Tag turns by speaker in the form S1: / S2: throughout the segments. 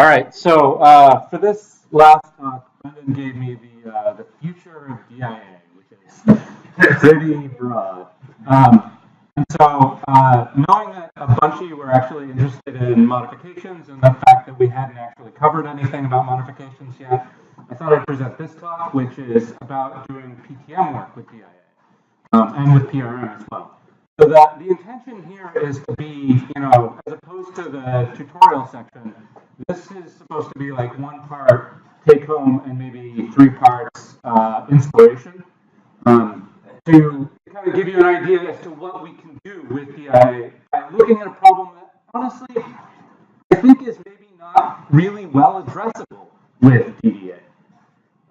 S1: All right, so for this last talk, Brendan gave me the future of DIA, which is pretty broad. And so knowing that a bunch of you were actually interested in modifications and the fact that we hadn't actually covered anything about modifications yet, I thought I'd present this talk, which is about doing PTM work with DIA and with PRM as well. So that the intention here is to be, as opposed to the tutorial section, this is supposed to be like 1 part take home and maybe 3 parts inspiration to kind of give you an idea as to what we can do with DIA by looking at a problem that honestly I think is maybe not really well addressable with DDA.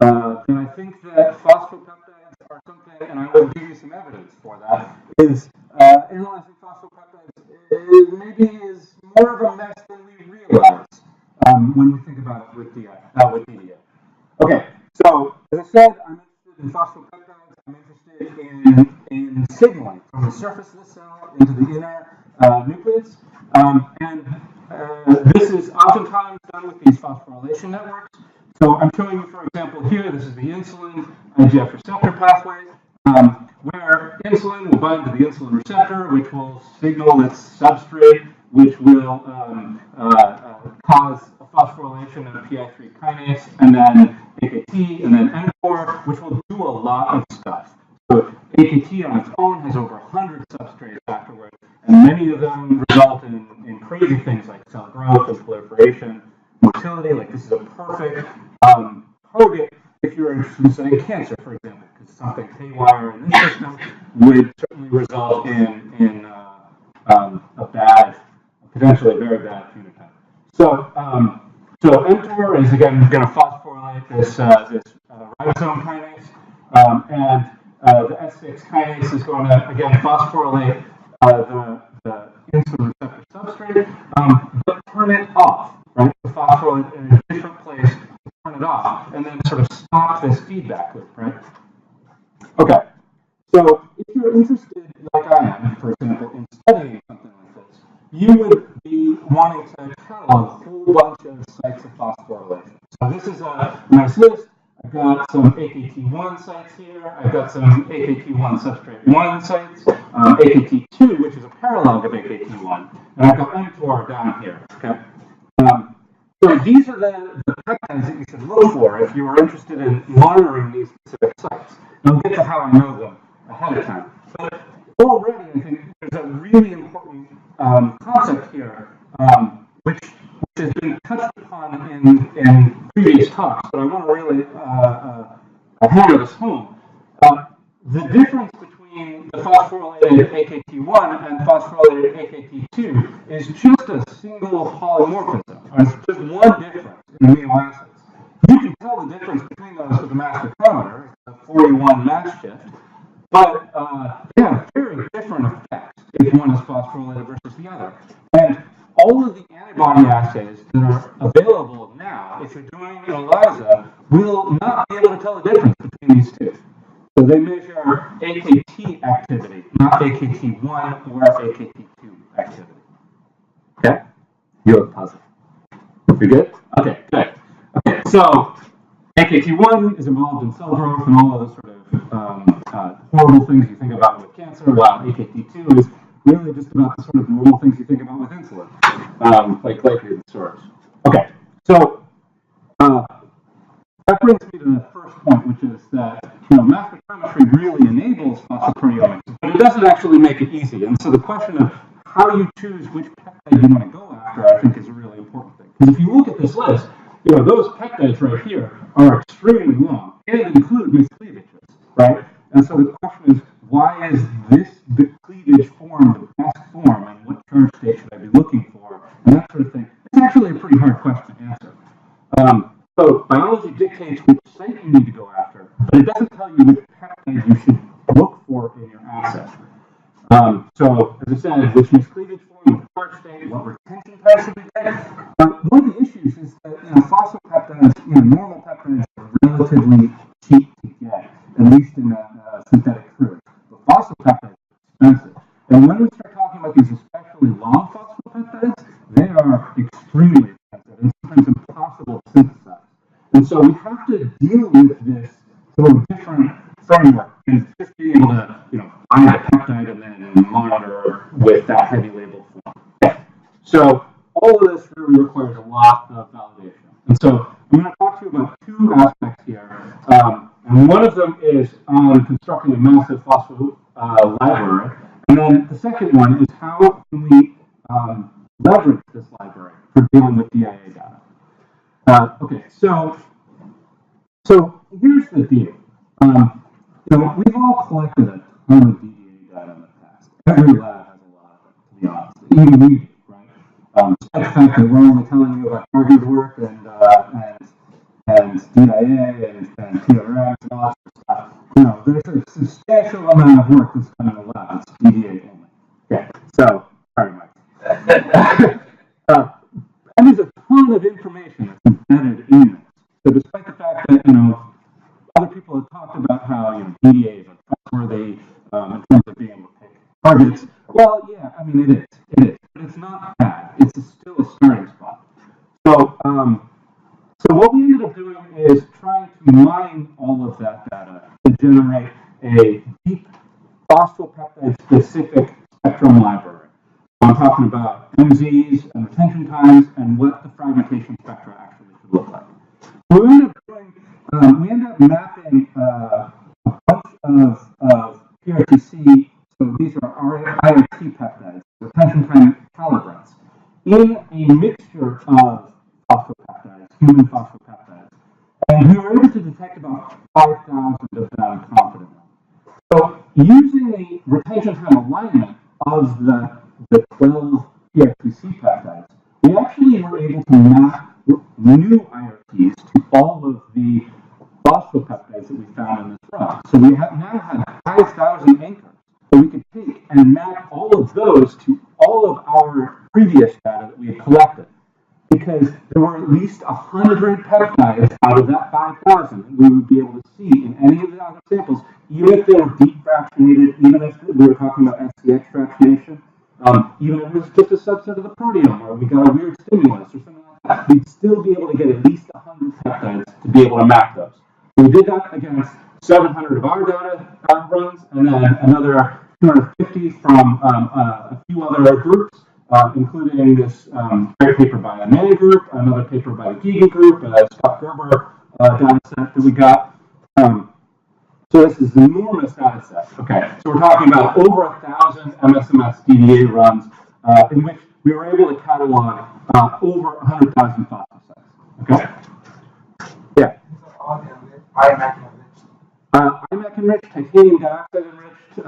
S1: And I think that phosphopeptides are something, and I will give you some evidence for that, is analyzing phosphopeptides maybe is more of a mess than we realize when we think about it with DDA. Okay, so as I said, I'm interested in phosphopeptides. I'm interested in signaling from the surface of the cell into the inner nucleus. And this is oftentimes done with these phosphorylation networks. So I'm showing you, for example, here, this is the insulin IGF receptor pathway, where insulin will bind to the insulin receptor, which will signal its substrate, which will cause a phosphorylation of PI3 kinase, and then AKT, and then mTOR, which will do a lot of stuff. So AKT on its own has over 100 substrates afterwards, and many of them result in crazy things like cell growth and proliferation, motility. Like this is a perfect target if you're interested in studying cancer, for example, because something haywire in this system would certainly result in a bad, potentially very bad phenotype. So, so mTOR is again going to phosphorylate this ribosome kinase, and the S6 kinase is going to again phosphorylate the insulin receptor substrate, but turn it off, right? The phosphorylate in a different place, turn it off, and then sort of stop this feedback loop, right? Okay, so if you're interested, like I am, for example, in studying something like this, you would be wanting to catalog a whole bunch of sites of phosphorylation. So this is a nice list. I've got some AKT1 sites here. I've got some AKT1 substrate 1 sites, AKT2, which is a paralog of AKT1, and I've got mTOR down here. Okay. So these are the peptides that you should look for if you are interested in monitoring these specific sites. And I'll get to how I know them ahead of time. But already, I think there's a really important concept here, which has been touched upon in previous talks, but I want to really hammer this home. The difference between the phosphorylated AKT1 and phosphorylated AKT2 is just a single polymorphism. It's just one difference in amino acids. You can tell the difference between those with a mass spectrometer, a 41 mass shift, but they have very different effects if one is phosphorylated versus the other. And all of the antibody assays that are available now, if you're doing an ELISA, will not be able to tell the difference between these two. So they measure AKT activity, not AKT1 or AKT2 activity. Okay? You look positive. You good? Okay, good. Okay, so AKT1 is involved in cell growth and all of those sort of horrible things you think about with cancer, while AKT2 is really just about the sort of normal things you think about with insulin, like glycogen storage. Okay, so that brings me to the first point, which is that mass spectrometry really enables phosphoproteomics, but it doesn't actually make it easy. And so the question of how you choose which peptide you want to go after, I think, is a really important thing. Because if you look at this list, those peptides right here are extremely long and include miscleavages, right? And so the question is, why is this cleavage form the best form, and what charge state should I be looking for, and that sort of thing? It's actually a pretty hard question to answer. So biology dictates which site you need to go after, but it doesn't tell you which peptide you should look for in your assay. So, as I said, which miscleavage form, what charge state, what retention time should we get? One of the issues is that phosphopeptides, normal peptides are relatively cheap to get, at least in a synthetic crude. But phosphopeptides are expensive. And when we start talking about these especially long phosphopeptides, they are extremely expensive and sometimes impossible to synthesize. And so we have to deal with this through a different framework and just being able to, find a peptide and then monitor with that heavy label form. Okay. So all of this really requires a lot of validation. And so I'm going to talk to you about two aspects here. And one of them is on constructing a massive phospho library. And then the second one is how can we leverage this library for dealing with DIA data. Okay, so here's the deal. We've all collected a ton of DIA data in the past. Every lab has a lot of it, to be honest. Even we do, right? Despite the fact that we're only telling you about target work and DIA and TRX and all that stuff. There's a substantial amount of work that's done in the lab. It's DIA only. Okay, so, sorry, Mike. And there's a ton of information that's embedded in this. So despite the fact that, other people have talked about how, DDAs are trustworthy in terms of being able to pick targets. Well, yeah, I mean, it is. But it's not bad. It's still a starting spot. So what we ended up doing is trying to mine all of that data to generate a deep phosphopeptide-specific spectrum library. I'm talking about MZs and retention times and what the fragmentation spectra actually should look like. So we ended up mapping a bunch of PRTC, so these are IRT peptides, retention time calibrants, in a mixture of phosphopeptides, human phosphopeptides. And we were able to detect about 5,000 of them confidently. So using the retention time alignment of the 12 PRTC peptides, we actually were able to map new IRTs to all of the phosphopeptides that we found in this run. So we now had 5,000 anchors that we could take and map all of those to all of our previous data that we had collected. Because there were at least 100 peptides out of that 5,000 that we would be able to see in any of the other samples, even if they were deep fractionated, even if we were talking about SCX fractionation, even if it was just a subset of the proteome where we got a weird stimulus or something like that, we'd still be able to get at least 100 peptides to be able to map those. So we did that against 700 of our data runs, and then another 250 from a few other groups. Including this great paper by a Mann group, another paper by the Giga group, a Scott Gerber data set that we got. So this is an enormous data set. Okay, so we're talking about over 1,000 MSMS DDA runs in which we were able to catalog over 100,000 phosphosites. Okay? Yeah. IMAC enriched, titanium dioxide enriched,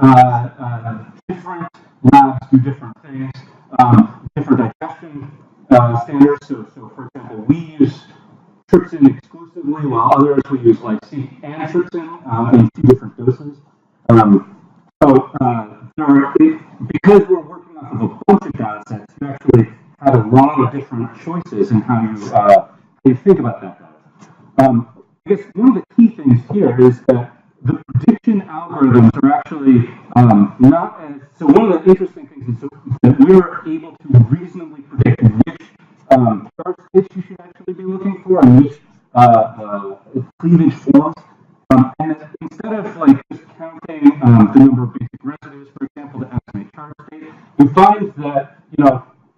S1: different labs do different things. Different digestion standards. So, for example, we use trypsin exclusively, while others we use lysine and trypsin in 2 different doses. Because we're working off of a bunch of data sets, you actually have a lot of different choices in how you think about that data. I guess one of the key things here is that the prediction algorithms are actually not as, so one of the interesting things is that we were able to reasonably predict which charge hits you should actually be looking for and which cleavage forms. And instead of just counting the number of basic residues, for example, to estimate charge state, we find that,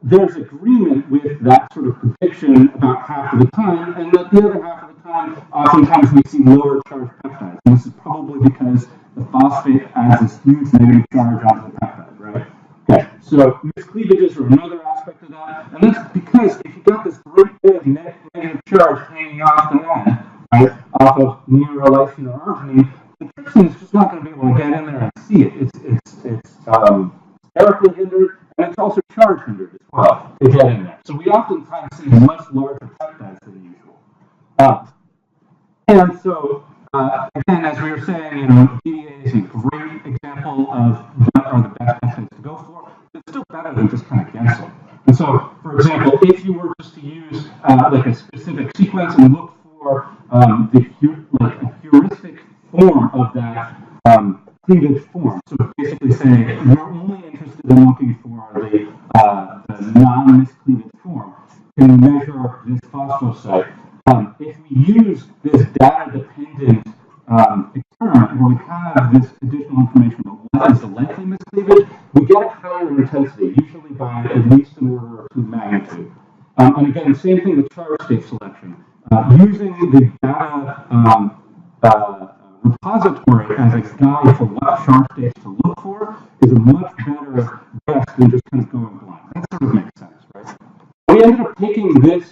S1: there's agreement with that sort of prediction about half of the time, and that the other half of the time, oftentimes we see lower charged peptides. And this is probably because the phosphate adds this huge negative charge onto the peptide, right? Okay, so miscleavages are another aspect of that, and that's because if you've got this great big negative charge hanging off the end, right, off of neurolysine or arginine, the trypsin is just not going to be able to get in there and see it. It's sterically hindered, and it's also charge hindered as well to get in there. So we oftentimes see much larger peptides than usual. And so, again, as we were saying, DDA is a great example of what are the best peptides to go for. It's still better than just kind of guessing. And so, for example, if you were just to use a specific sequence and look for a heuristic form of that cleavage form, so basically saying you're only interested in looking for the non-miscleavage form, can measure this phosphosite if we use this data-dependent experiment where we have this additional information about what is the likely miscleavage, we get a higher intensity, usually by at least an order of 2 magnitude. And again, the same thing with charge state selection. Using the data repository as a guide for what charge states to look for is a much better guess than just kind of going blind. That sort of makes sense, right? We ended up taking this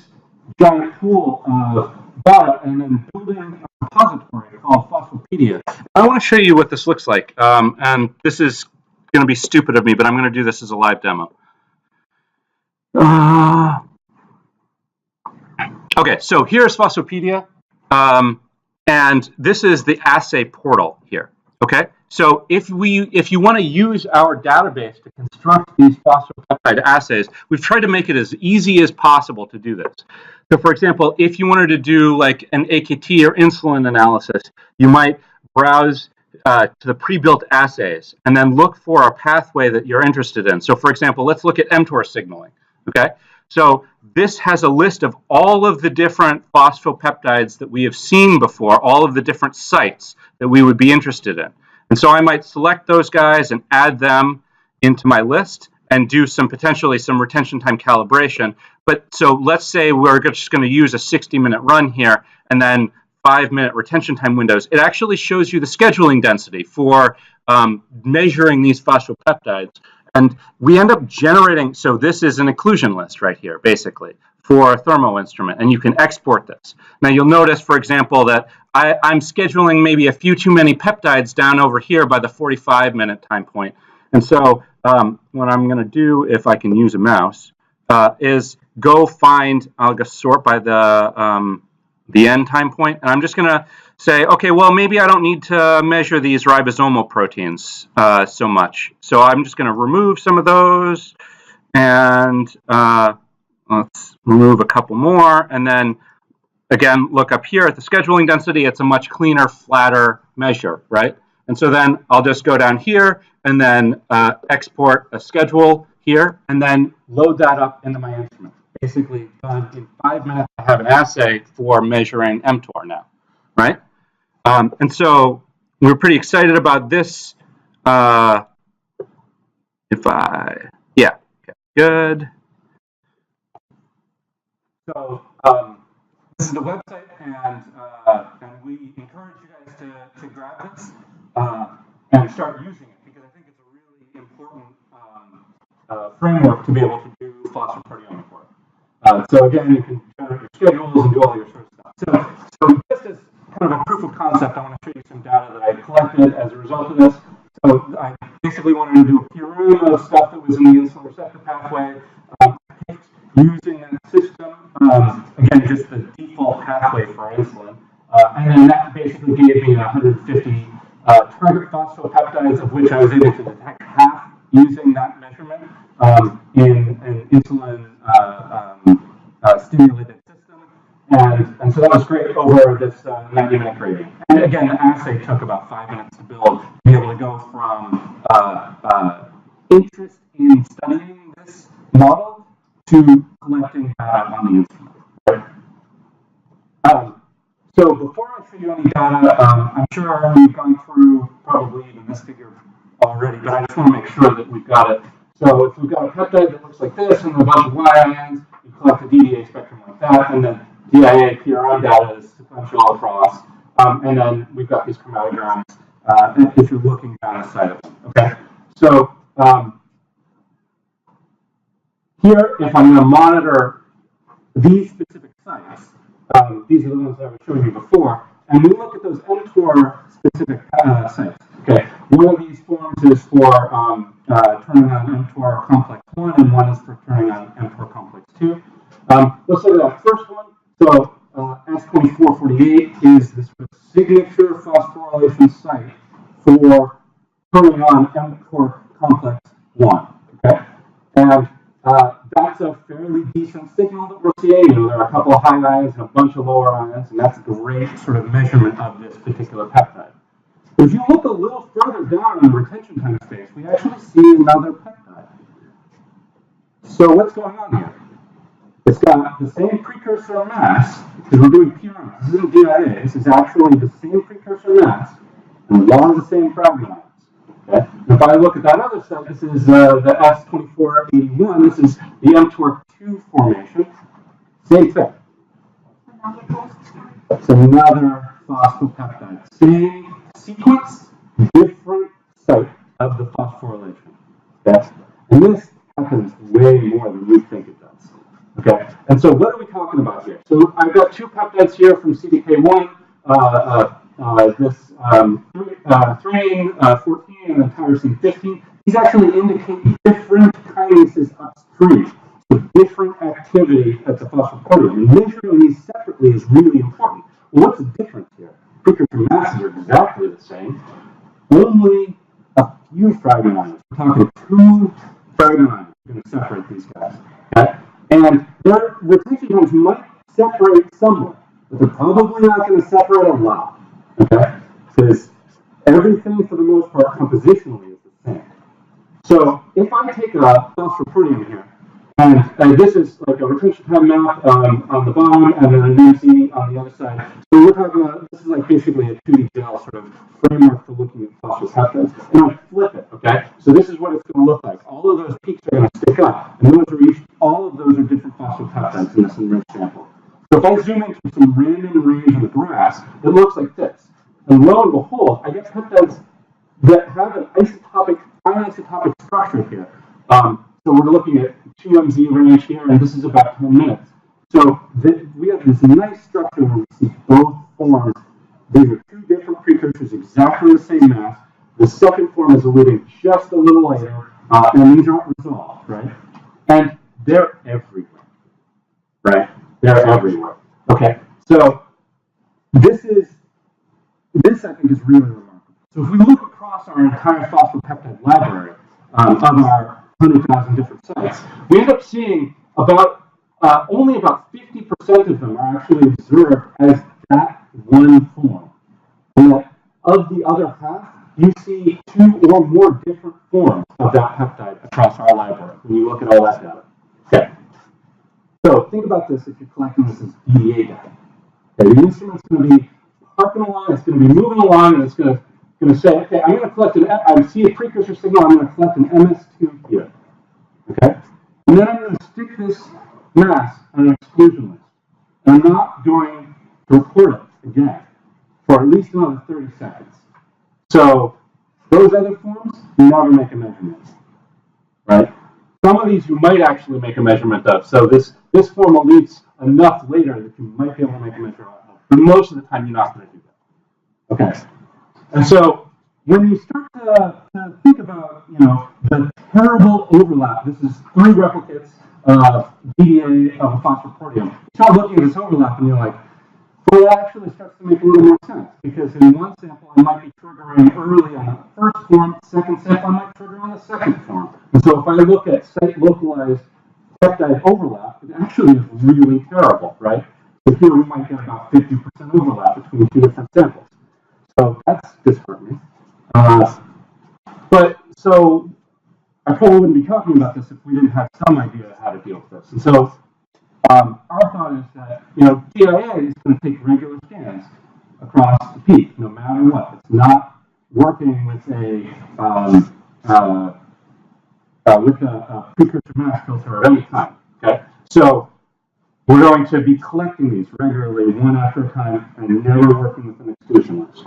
S1: giant pool of data and then building a repository called Phosphopedia. I want to show you what this looks like. And this is going to be stupid of me, but I'm going to do this as a live demo. Okay, so here's Phosphopedia. And this is the assay portal here. Okay, so if you want to use our database to construct these phosphopeptide assays, we've tried to make it as easy as possible to do this. So, for example, if you wanted to do like an AKT or insulin analysis, you might browse to the pre-built assays and then look for a pathway that you're interested in. So, for example, let's look at mTOR signaling. Okay, so this has a list of all of the different phosphopeptides that we have seen before, all of the different sites that we would be interested in. And so I might select those guys and add them into my list and do potentially some retention time calibration. But so let's say we're just going to use a 60-minute run here and then 5-minute retention time windows. It actually shows you the scheduling density for measuring these phosphopeptides. And we end up generating, so this is an inclusion list right here, basically, for a thermo instrument, and you can export this. Now you'll notice, for example, that I'm scheduling maybe a few too many peptides down over here by the 45-minute time point. And so what I'm going to do, if I can use a mouse, is go find, I'll just sort by the end time point, and I'm just going to say, okay, well, maybe I don't need to measure these ribosomal proteins so much. So I'm just going to remove some of those, and let's remove a couple more. And then, again, look up here at the scheduling density. It's a much cleaner, flatter measure, right? And so then I'll just go down here and then export a schedule here, and then load that up into my instrument. Basically, done in 5 minutes, I have an assay for measuring mTOR now, right? And so we're pretty excited about this. Yeah, okay, good. So this is the website, and we encourage you guys to grab this and start using it, because I think it's a really important framework to be able to do phosphoproteomic work. So again, you can generate your schedules and do all your sort of stuff. So just as kind of a proof of concept, I want to show you some data that I collected as a result of this. So I basically wanted to do a Purine of stuff that was in the insulin receptor pathway, using that system, again, just the default pathway for insulin. And then that basically gave me 150 target phosphopeptides, of which I was able to detect half using that measurement in an insulin stimulated system. And so that was great over this 90-minute gradient. And again, the assay took about 5 minutes to build, to be able to go from interest in studying this model to collecting data on the instrument. Right? So before I show you any data, I'm sure we've gone through probably even this figure already, but I just want to make sure that we've got it. So if we've got a peptide that looks like this and a bunch of Y ions, you collect the DDA spectrum like that, and then DIA PRI data is sequential across, and then we've got these chromatograms if you're looking down the side of them. Okay, so here, if I'm going to monitor these specific sites, these are the ones that I was showing you before, and we look at those mTOR specific sites. Okay, one of these forms is for turning on mTOR complex 1, and one is for turning on mTOR complex 2. Let's look at that first one. So S2448 is this signature phosphorylation site for turning on mTOR complex 1. Okay, and that's a fairly decent signal that we're seeing. You know, there are a couple of high ions and a bunch of lower ions, and that's a great sort of measurement of this particular peptide. If you look a little further down in the retention time space, we actually see another peptide. So what's going on here? It's got the same precursor mass, because we're doing PRMs. This isn't DIA. This is actually the same precursor mass and along the same fragment lines. Okay? And if I look at that other side, this is the S2481. This is the mTOR2 formation. Same thing. It's another phosphopeptide. Same sequence, different site of the phosphorylation. Okay? And this happens way more than you think it does. Okay? And so what are we talking about here? So I've got two peptides here from CDK1, this threonine 14 and then tyrosine 15. These actually indicate different kinases upstream. So different activity at the phosphoproteome. And measuring these separately is really important. Well, what's the difference here? Precursor masses are exactly the same. Only a few fragment ions. We're talking 2 fragment ions are going to separate these guys. Okay? And their retention times might separate somewhat, but they're probably not going to separate a lot. Okay? Because everything, for the most part, compositionally is the same. So if I take a phosphoproteome here, and this is like a retention time map on the bottom, and then an MC on the other side. So we're talking about, this is like basically a 2D gel sort of framework for looking at phosphopeptides. And I flip it, okay? So this is what it's going to look like. All of those peaks are going to stick up, and all of those are different phosphopeptides in this enriched sample. So if I zoom into some random range in the grass, it looks like this. And lo and behold, I get peptides that have an anisotopic structure here. So we're looking at 2 MZ range here, and this is about 10 minutes. So we have this nice structure where we see both forms. These are 2 different precursors, exactly the same mass. The second form is eluting just a little later, and these aren't resolved, right? And they're everywhere, right? They're everywhere. Okay, so this I think is really remarkable. So if we look across our entire phosphopeptide library of our 100,000 different sites, we end up seeing only about 50% of them are actually observed as that one form. And that of the other half, you see 2 or more different forms of that peptide across our library when you look at all that data. Okay. So think about this if you're collecting this as DDA data. Okay, the instrument's going to be harping along, it's going to be moving along, and it's going to say, okay, I'm going to collect I see a precursor signal, I'm going to collect an MS2 here. Okay? And then I'm going to stick this mass on an exclusion list. And I'm not going to report it again for at least another 30 seconds. So those other forms, you never make a measurement. Right? Some of these you might actually make a measurement of. So this form elutes enough later that you might be able to make a measurement of. But most of the time, you're not going to do that. Okay. And so when you start to think about, the terrible overlap, this is 3 replicates of DDA of a phosphoproteome. You start looking at this overlap and you're like, well, that actually starts to make a little more sense, because in one sample I might be triggering early on the first form, second sample I might trigger on the second form. And so if I look at site-localized peptide overlap, it actually is really terrible, right? So here we might get about 50% overlap between 2 different samples. So that's disheartening. But so I probably wouldn't be talking about this if we didn't have some idea of how to deal with this. And so our thought is that, DIA is going to take regular scans across the peak, no matter what. It's not working with a precursor mass filter at any time. Okay, so we're going to be collecting these regularly, one after a time, and never working with an exclusion list.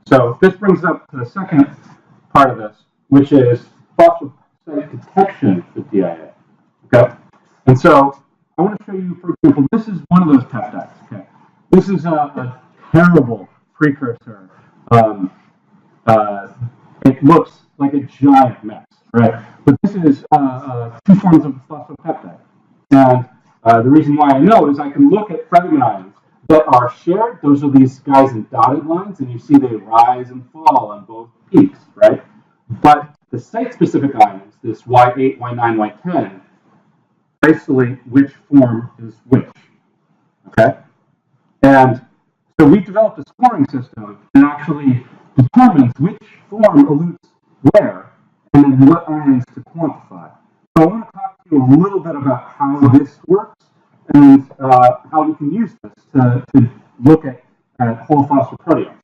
S1: So this brings up to the second part of this, which is phosphocyte detection with DIA. Okay, and so I want to show you, for example, this is one of those peptides. Okay, this is a terrible precursor. It looks like a giant mess, right? But this is 2 forms of phosphopeptide. And the reason why I know is I can look at fragment ions that are shared. Those are these guys in dotted lines, and you see they rise and fall on both peaks, right? But the site-specific ions, this Y8, Y9, Y10, isolate which form is which, okay? And so we developed a scoring system that actually determines which form elutes where, and then what ions to quantify. So I want to talk to you a little bit about how this works, and how we can use this to look at whole phosphoproteomes.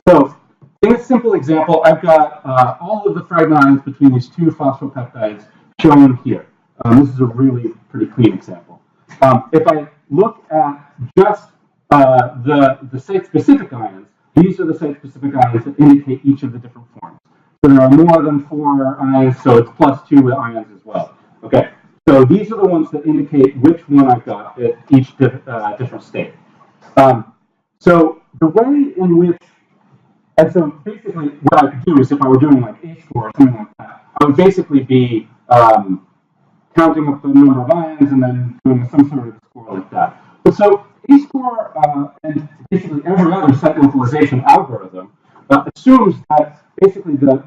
S1: So in a simple example, I've got all of the fragment ions between these two phosphopeptides shown here. This is a really pretty clean example. If I look at just the site-specific ions, these are the site-specific ions that indicate each of the different forms. So there are more than 4 ions, so it's +2 with ions as well. Okay, so these are the ones that indicate which one I've got at each different state. So the way in which, and so basically what I could do is if I were doing like Ascore or something like that, I would basically be counting up the number of ions and then doing some sort of score like that. But so Ascore and basically every other site localization algorithm assumes that basically the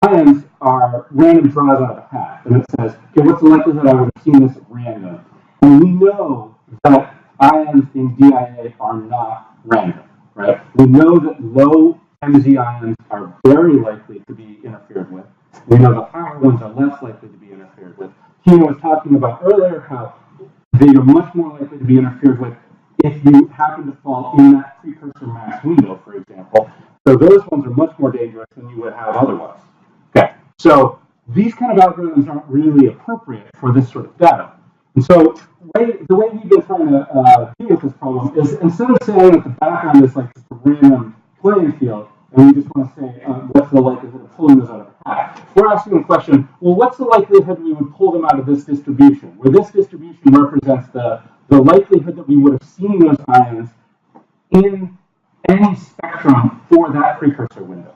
S1: ions are random draws out of a hat. And it says, okay, what's the likelihood I would have seen this at random? And we know that ions in DIA are not random, right? We know that low MZ ions are very likely to be interfered with. We know the higher ones are less likely to be interfered with. Tina was talking about earlier how they are much more likely to be interfered with if you happen to fall in that precursor mass window, for example. So those ones are much more dangerous than you would have otherwise. Okay, so these kind of algorithms aren't really appropriate for this sort of data. And so the way we've been trying to deal with this problem is instead of saying that the background is like just a random playing field, and we just want to say what's the likelihood of pulling those out of a hat, we're asking the question, well, what's the likelihood we would pull them out of this distribution, where this distribution represents the likelihood that we would have seen those ions in any spectrum for that precursor window.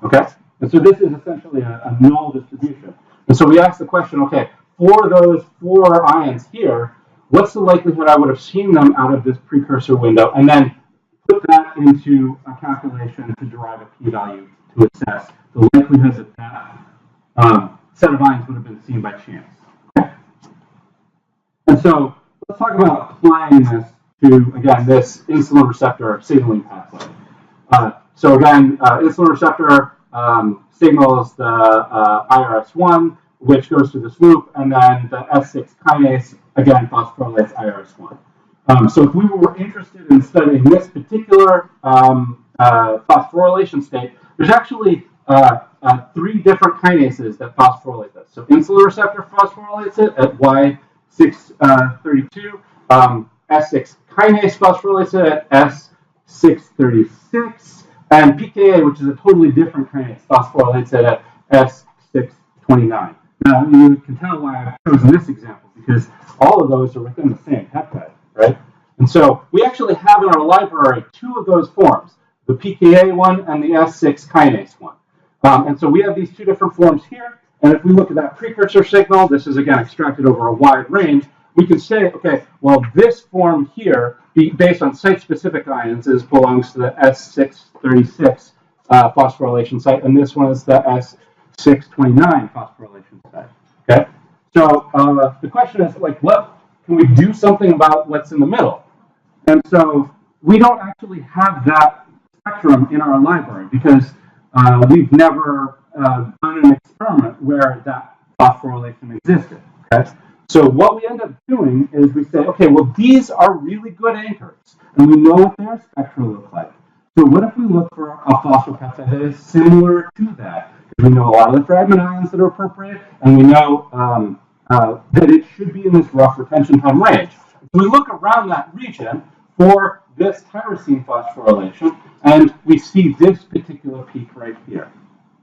S1: Okay? And so this is essentially a null distribution. And so we ask the question, okay, for those 4 ions here, what's the likelihood I would have seen them out of this precursor window? And then put that into a calculation to derive a p-value to assess the likelihood that that set of ions would have been seen by chance. Okay? And so let's talk about applying this to, again, this insulin receptor signaling pathway. So again, insulin receptor signals the IRS1, which goes through this loop, and then the S6 kinase, again, phosphorylates IRS1. So if we were interested in studying this particular phosphorylation state, there's actually 3 different kinases that phosphorylate this. So insulin receptor phosphorylates it at Y632. S6 kinase phosphorylates it at S636. And PKA, which is a totally different kinase, phosphorylates it at S629. Now, you can tell why I've chosen this example, because all of those are within the same peptide, right? And so we actually have in our library 2 of those forms, the PKA one and the S6 kinase one. And so we have these 2 different forms here. And if we look at that precursor signal, this is, again, extracted over a wide range. We can say, okay, well, this form here, based on site-specific ions, belongs to the S636 phosphorylation site, and this one is the S629 phosphorylation site. Okay, so the question is, like, what can we do something about what's in the middle? And so we don't actually have that spectrum in our library because we've never done an experiment where that phosphorylation existed. Okay. So what we end up doing is we say, okay, well, these are really good anchors, and we know what their spectra look like. So what if we look for a phosphopeptide that is similar to that? Because we know a lot of the fragment ions that are appropriate, and we know that it should be in this rough retention time range. So we look around that region for this tyrosine phosphorylation, and we see this particular peak right here.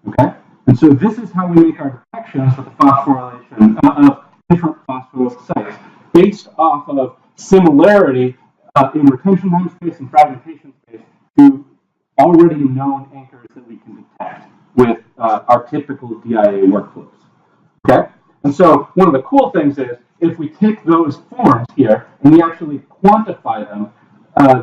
S1: Okay? And so this is how we make our detections with the phosphorylation of different phospho sites based off of similarity in retention time space and fragmentation space to already known anchors that we can detect with our typical DIA workflows. Okay? And so one of the cool things is if we take those forms here and we actually quantify them,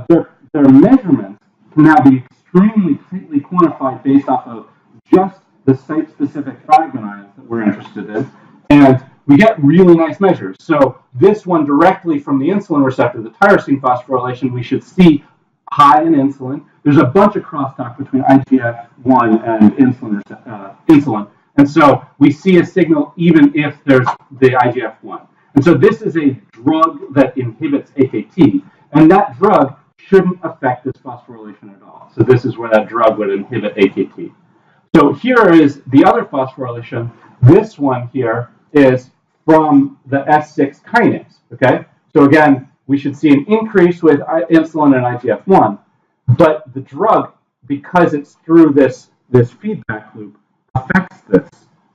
S1: their measurements can now be extremely tightly quantified based off of just the site-specific fragment ions that we're interested in. And we get really nice measures. So this one directly from the insulin receptor, the tyrosine phosphorylation, we should see high in insulin. There's a bunch of crosstalk between IGF-1 and insulin. And so we see a signal even if there's the IGF-1. And so this is a drug that inhibits AKT, and that drug shouldn't affect this phosphorylation at all. So this is where that drug would inhibit AKT. So here is the other phosphorylation. This one here is from the S6 kinase, okay? So again, we should see an increase with insulin and IGF-1, but the drug, because it's through this feedback loop, affects this.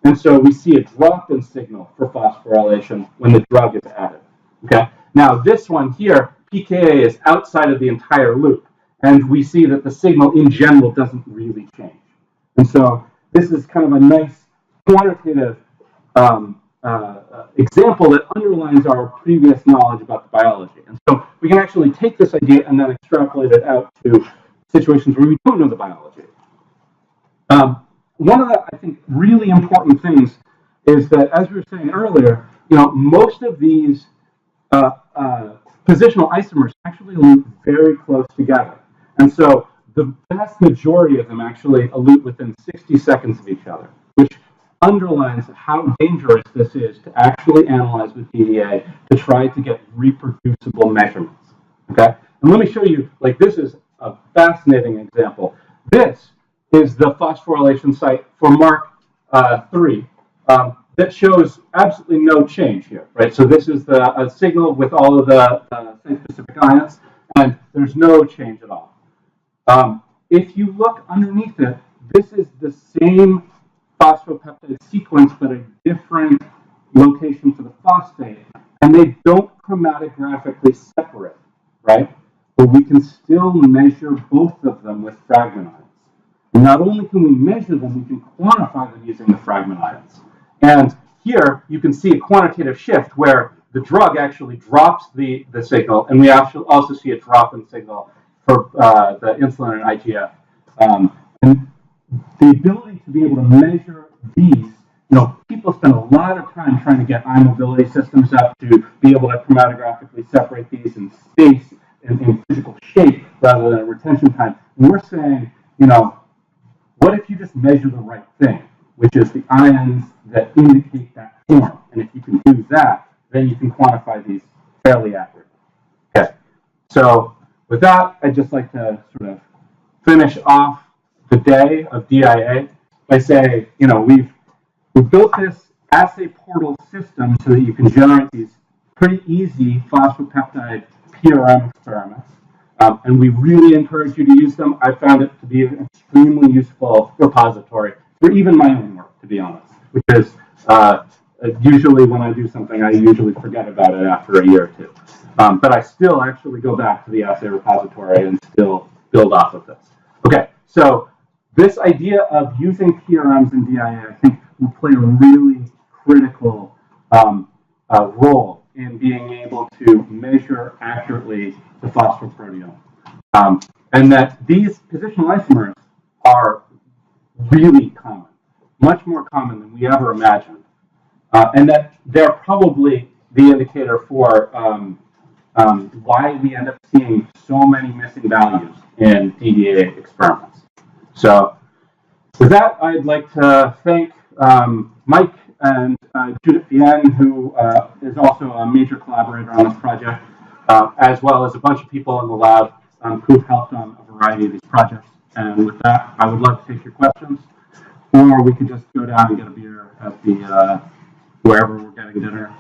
S1: And so we see a drop in signal for phosphorylation when the drug is added, okay? Now this one here, pKa is outside of the entire loop, and we see that the signal in general doesn't really change. And so this is kind of a nice quantitative example that underlines our previous knowledge about the biology. And so we can actually take this idea and then extrapolate it out to situations where we don't know the biology. One of the, I think, really important things is that, as we were saying earlier, most of these positional isomers actually elute very close together. And so the vast majority of them actually elute within 60 seconds of each other, which underlines how dangerous this is to actually analyze with DIA to try to get reproducible measurements. Okay? And let me show you, this is a fascinating example. This is the phosphorylation site for Mark 3 that shows absolutely no change here, right? So this is a signal with all of the site-specific ions, and there's no change at all. If you look underneath it, this is the same phosphopeptide sequence, but a different location for the phosphate, and they don't chromatographically separate, right? But we can still measure both of them with fragment ions. And not only can we measure them, we can quantify them using the fragment ions. And here you can see a quantitative shift where the drug actually drops the signal, and we actually also see a drop in signal for the insulin and IGF. And the ability to be able to measure these, people spend a lot of time trying to get eye mobility systems up to be able to chromatographically separate these in space and in physical shape rather than retention time. And we're saying, what if you just measure the right thing, which is the ions that indicate that form? And if you can do that, then you can quantify these fairly accurately. Okay, so with that, I'd just like to sort of finish off the day of DIA by saying, we've built this assay portal system so that you can generate these pretty easy phosphopeptide PRM experiments. And we really encourage you to use them. I found it to be an extremely useful repository for even my own work, to be honest, which is usually when I do something, I usually forget about it after a year or two. But I still actually go back to the assay repository and still build off of this. Okay, so this idea of using PRMs in DIA, I think, will play a really critical role in being able to measure accurately the phosphoproteome. And that these positional isomers are really common, much more common than we ever imagined. And that they're probably the indicator for why we end up seeing so many missing values in DDA experiments. So with that, I'd like to thank Mike and Judith Bien, who is also a major collaborator on this project, as well as a bunch of people in the lab who've helped on a variety of these projects. And with that, I would love to take your questions, or we could just go down and get a beer at the wherever we're getting dinner.